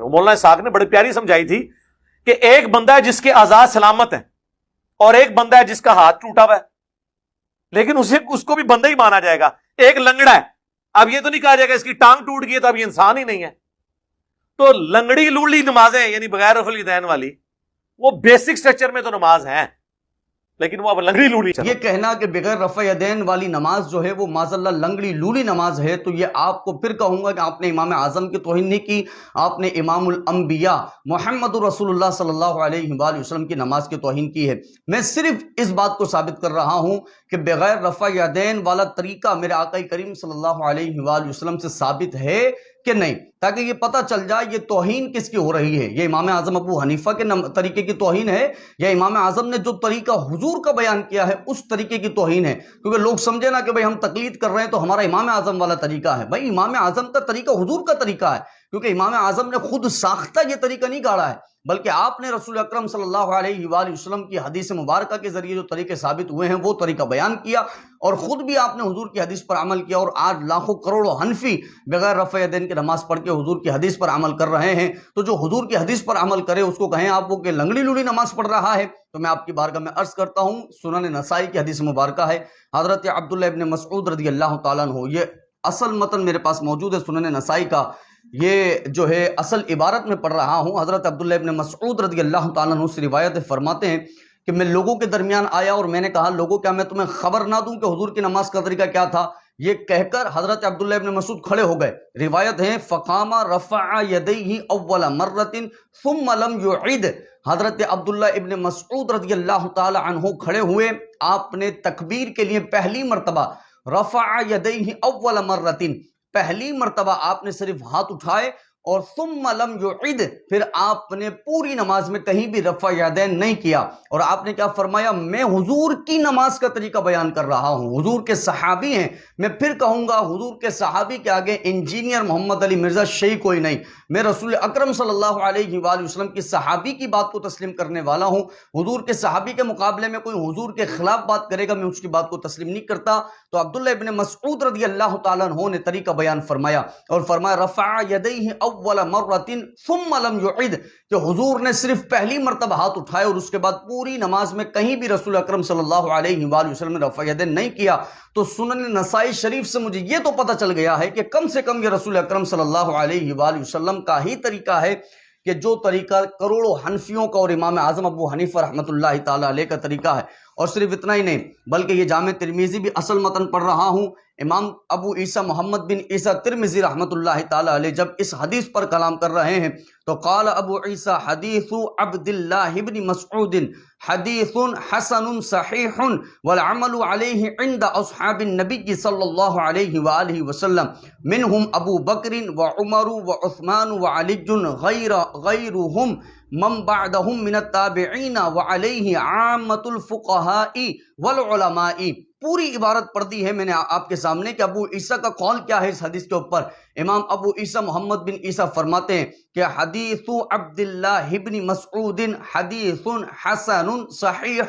مولانا اسحاق نے بڑی پیاری سمجھائی تھی کہ ایک بندہ ہے جس کے اعضاء سلامت ہیں اور ایک بندہ ہے جس کا ہاتھ ٹوٹا ہوا ہے، لیکن اس کو بھی بندہ ہی مانا جائے گا۔ ایک لنگڑا ہے، اب یہ تو نہیں کہا جائے گا اس کی ٹانگ ٹوٹ گئی ہے تو اب یہ انسان ہی نہیں ہے۔ تو لنگڑی لوڑی نمازیں یعنی بغیر رفع الیدین والی، وہ بیسک سٹرکچر میں تو نماز ہے، لیکن وہ اب لنگڑی لوڑی یہ کہنا کہ بغیر رفع یدین والی نماز جو ہے وہ معاذ اللہ لنگڑی لولی نماز ہے، تو یہ آپ کو پھر کہوں گا کہ آپ نے امام اعظم کی توہین نہیں کی، آپ نے امام الانبیاء محمد رسول اللہ صلی اللہ علیہ وآلہ وسلم کی نماز کی توہین کی ہے۔ میں صرف اس بات کو ثابت کر رہا ہوں کہ بغیر رفع یدین والا طریقہ میرے آقا کریم صلی اللہ علیہ وآلہ وسلم سے ثابت ہے کہ نہیں، تاکہ یہ پتہ چل جائے یہ توہین کس کی ہو رہی ہے، یہ امام اعظم ابو حنیفہ کے طریقے کی توہین ہے یا امام اعظم نے جو طریقہ حضور کا بیان کیا ہے اس طریقے کی توہین ہے۔ کیونکہ لوگ سمجھے نا کہ بھئی ہم تقلید کر رہے ہیں تو ہمارا امام اعظم والا طریقہ ہے، بھئی امام اعظم کا طریقہ حضور کا طریقہ ہے، کیونکہ امام اعظم نے خود ساختہ یہ طریقہ نہیں گاڑا ہے، بلکہ آپ نے رسول اکرم صلی اللہ علیہ وآلہ وسلم کی حدیث مبارکہ کے ذریعے جو طریقے ثابت ہوئے ہیں وہ طریقہ بیان کیا، اور خود بھی آپ نے حضور کی حدیث پر عمل کیا، اور آج لاکھوں کروڑوں حنفی بغیر رفع یدین کی نماز پڑھ کے حضور کی حدیث پر عمل کر رہے ہیں۔ تو جو حضور کی حدیث پر عمل کرے اس کو کہیں آپ وہ کہ لنگڑی لوڑی نماز پڑھ رہا ہے، تو میں آپ کی بارگاہ میں عرض کرتا ہوں سنن نسائی کی حدیث مبارکہ ہے، حضرت عبداللہ ابن مسعود رضی اللہ تعالیٰ عنہ، یہ اصل متن میرے پاس موجود ہے سنن نسائی کا، یہ جو ہے اصل عبارت میں پڑھ رہا ہوں۔ حضرت عبداللہ ابن مسعود رضی اللہ تعالیٰ عنہ سے روایت فرماتے ہیں کہ میں لوگوں کے درمیان آیا اور میں نے کہا لوگوں کیا میں تمہیں خبر نہ دوں کہ حضور کی نماز کا طریقہ کیا تھا؟ یہ کہہ کر حضرت عبداللہ ابن مسعود کھڑے ہو گئے، روایت ہے فقام رفع یدیہ اول مرۃ ثم لم یعید، حضرت عبداللہ ابن مسعود رضی اللہ تعالی عنہ کھڑے ہوئے، آپ نے تکبیر کے لیے پہلی مرتبہ رفع یدیہ اول مرۃ، پہلی مرتبہ آپ نے صرف ہاتھ اٹھائے، اور ثم لم یعید، پھر آپ نے پوری نماز میں کہیں بھی رفع یدین نہیں کیا، اور آپ نے کیا فرمایا میں حضور کی نماز کا طریقہ بیان کر رہا ہوں، حضور کے صحابی ہیں، میں پھر کہوں گا حضور کے صحابی کے آگے انجینئر محمد علی مرزا شیعی کوئی نہیں، میں رسول اکرم صلی اللہ علیہ وآلہ وسلم کی صحابی کی بات کو تسلیم کرنے والا ہوں، حضور کے صحابی کے مقابلے میں کوئی حضور کے خلاف بات کرے گا میں اس کی بات کو تسلیم نہیں کرتا۔ تو عبداللہ ابن مسعود رضی اللہ تعالیٰ عنہ نے طریقہ بیان فرمایا اور فرمایا رفع یدیہ اول مرۃ ثم لم یعید، کہ حضور نے صرف پہلی مرتبہ ہاتھ اٹھائے اور اس کے بعد پوری نماز میں کہیں بھی رسول اکرم صلی اللہ علیہ وآلہ وسلم نے رفع یدین نہیں کیا۔ تو سنن نسائی شریف سے مجھے یہ تو پتہ چل گیا ہے کہ کم سے کم یہ رسول اکرم صلی اللہ علیہ وآلہ وسلم کا ہی طریقہ ہے کہ جو طریقہ کروڑوں حنفیوں کا اور امام اعظم ابو حنیفہ رحمۃ اللہ تعالی علیہ کا طریقہ ہے۔ اور صرف اتنا ہی نہیں بلکہ یہ جامع ترمذی بھی اصل متن پڑھ رہا ہوں، امام ابو عیسیٰ محمد بن عیسیٰ ترمذی رحمۃ اللہ تعالی علیہ جب اس حدیث پر کلام کر رہے ہیں تو قال ابو عیسیٰ حدیث عبداللہ بن مسعود حدیث حسن صحیح والعمل علیہ عند اصحاب النبی صلی اللہ علیہ وآلہ وسلم منہم ابو بکر وعمر وعثمان وعلی غیرہم من بعدہم من التابعین وعلیہ عامۃ الفقہاء والعلماء۔ پوری عبارت پڑھ دی ہے میں نے آپ کے سامنے کہ ابو عیسیٰ کا قول کیا ہے اس حدیث کے اوپر۔ امام ابو عیسیٰ محمد بن عیسیٰ فرماتے ہیں کہ حدیث عبداللہ ابن مسعود حدیث حسن صحیح،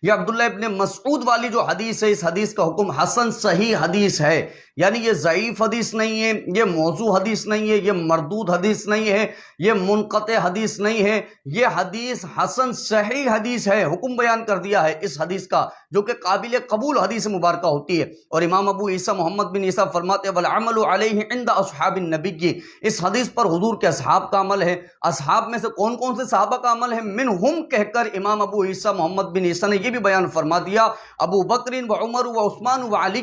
یہ عبداللہ ابن مسعود والی جو حدیث ہے اس حدیث کا حکم حسن صحیح حدیث ہے، یعنی یہ ضعیف حدیث نہیں ہے، یہ موضوع حدیث نہیں ہے، یہ مردود حدیث نہیں ہے، یہ منقطع حدیث نہیں ہے، یہ حدیث حسن صحیح حدیث ہے۔ حکم بیان کر دیا ہے اس حدیث کا جو کہ قابل قبول حدیث مبارکہ ہوتی ہے۔ اور امام ابو عیسیٰ محمد بن عیسیٰ فرماتے ہیں والعمل علیہ عند اصحاب النبی، اس حدیث پر حضور کے اصحاب کا عمل ہے۔ اصحاب میں سے کون کون سے صحابہ کا عمل ہے؟ منہم کہہ کر امام ابو عیسیٰ محمد بن عیسیٰ نے یہ بھی بیان فرما دیا ابو بکر و عمر و عثمان و علی،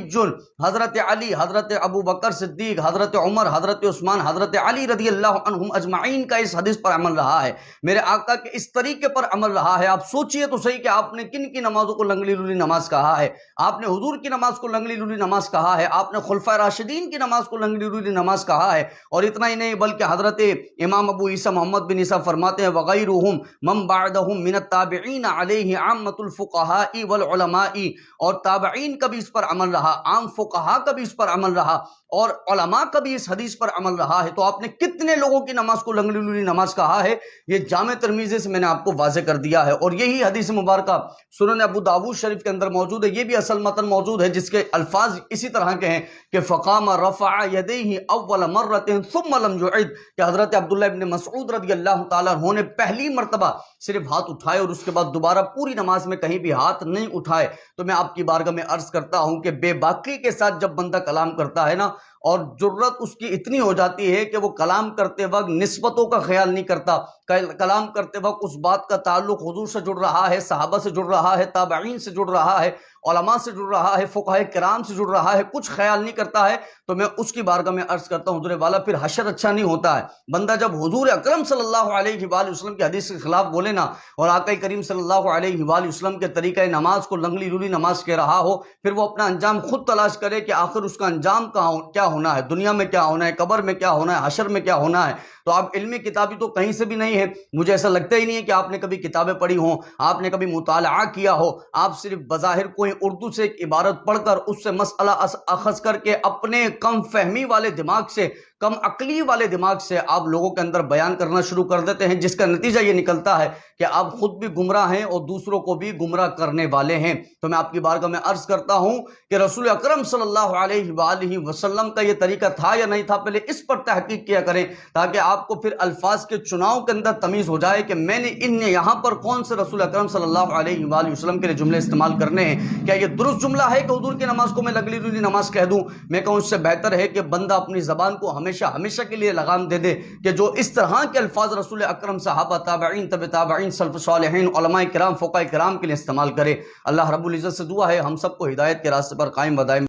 حضرت علی، حضرت ابو بکر صدیق، حضرت عمر، حضرت عثمان، حضرت علی رضی اللہ عنہم اجمعین کا اس حدیث پر عمل رہا ہے، میرے آقا کے اس طریقے پر عمل رہا ہے۔ آپ سوچئے تو صحیح کہ آپ نے کن کی نمازوں کو لنگڑی لولی نماز کہا ہے؟ آپ نے حضور کی نماز کو لنگڑی لولی نماز کہا ہے، آپ نے خلفائے راشدین کی نماز کو لنگڑی لولی نماز کہا ہے، اور اتنا ہی نہیں بلکہ حضرت امام ابو عیسیٰ محمد بن عیسیٰ فرماتے ہیں وغیرہم من بعدہم من التابعین علیہ عامۃ الفقہاء والعلماء، اور تابعین کا بھی اس پر عمل رہا، عام فقہاء کا بھی اس پر عمل رہا، اور علماء کا بھی اس حدیث پر عمل رہا ہے۔ تو آپ نے کتنے لوگوں کی نماز کو لنگڑی لولی نماز کہا ہے؟ یہ جامع ترمذی سے میں نے آپ کو واضح کر دیا ہے، اور یہی حدیث مبارکہ سنن ابو داؤد شریف کے اندر موجود ہے، یہ بھی اصل متن موجود ہے جس کے الفاظ اسی طرح کے ہیں کہ فقام رفع یدیہ اول مرۃ ثم لم يعد، کہ حضرت عبداللہ ابن مسعود رضی اللہ تعالیٰ عنہ نے پہلی مرتبہ صرف ہاتھ اٹھائے اور اس کے بعد دوبارہ پوری نماز میں کہیں بھی ہاتھ نہیں اٹھائے۔ تو میں آپ کی بارگاہ میں عرض کرتا ہوں کہ بے باکی کے ساتھ جب بندہ کلام کرتا ہے نا، اور جرت اس کی اتنی ہو جاتی ہے کہ وہ کلام کرتے وقت نسبتوں کا خیال نہیں کرتا، کلام کرتے وقت اس بات کا تعلق حضور سے جڑ رہا ہے، صحابہ سے جڑ رہا ہے، تابعین سے جڑ رہا ہے، علماء سے جڑ رہا ہے، فقہاء کرام سے جڑ رہا ہے، کچھ خیال نہیں کرتا ہے، تو میں اس کی بارگاہ میں عرض کرتا ہوں حضور والا پھر حشر اچھا نہیں ہوتا ہے۔ بندہ جب حضور اکرم صلی اللہ علیہ وآلہ وسلم کی حدیث کے خلاف بولے نا، اور آقا کریم صلی اللہ علیہ وآلہ وسلم کے طریقہ نماز کو لنگڑی لولی نماز کہہ رہا ہو، پھر وہ اپنا انجام خود تلاش کرے کہ آخر اس کا انجام کیا ہونا ہے، دنیا میں کیا ہونا ہے، قبر میں کیا ہونا ہے، حشر میں کیا ہونا ہے۔ تو آپ علمی کتابی تو کہیں سے بھی نہیں ہے، مجھے ایسا لگتا ہی نہیں ہے کہ آپ نے کبھی کتابیں پڑھی ہوں، آپ نے کبھی مطالعہ کیا ہو، آپ صرف بظاہر کوئی اردو سے ایک عبارت پڑھ کر اس سے مسئلہ اخذ کر کے اپنے کم فہمی والے دماغ سے، کم عقلی والے دماغ سے آپ لوگوں کے اندر بیان کرنا شروع کر دیتے ہیں، جس کا نتیجہ یہ نکلتا ہے کہ آپ خود بھی گمراہ ہیں اور دوسروں کو بھی گمراہ کرنے والے ہیں۔ تو میں آپ کی بارگاہ میں عرض کرتا ہوں کہ رسول اکرم صلی اللہ علیہ وآلہ وسلم کا یہ طریقہ تھا یا نہیں تھا، پہلے اس پر تحقیق کیا کریں، تاکہ آپ کو پھر الفاظ کے چناؤ کے اندر تمیز ہو جائے کہ میں نے یہاں پر کون سے رسول اکرم صلی اللہ علیہ وآلہ وسلم کے لیے جملے استعمال کرنے ہیں۔ کیا یہ درست جملہ ہے کہ حضور کی نماز کو میں لگلی لولی نماز کہہ دوں؟ میں کہوں اس سے بہتر ہے کہ بندہ اپنی زبان کو ہمیشہ کے لیے لگام دے دے کہ جو اس طرح کے الفاظ رسول اکرم، صحابہ، تابعین، تبع تابعین، سلف صالحین، علماء کرام، فقہاء کرام کے لیے استعمال کرے۔ اللہ رب العزت سے دعا ہے ہم سب کو ہدایت کے راستے پر قائم و دائم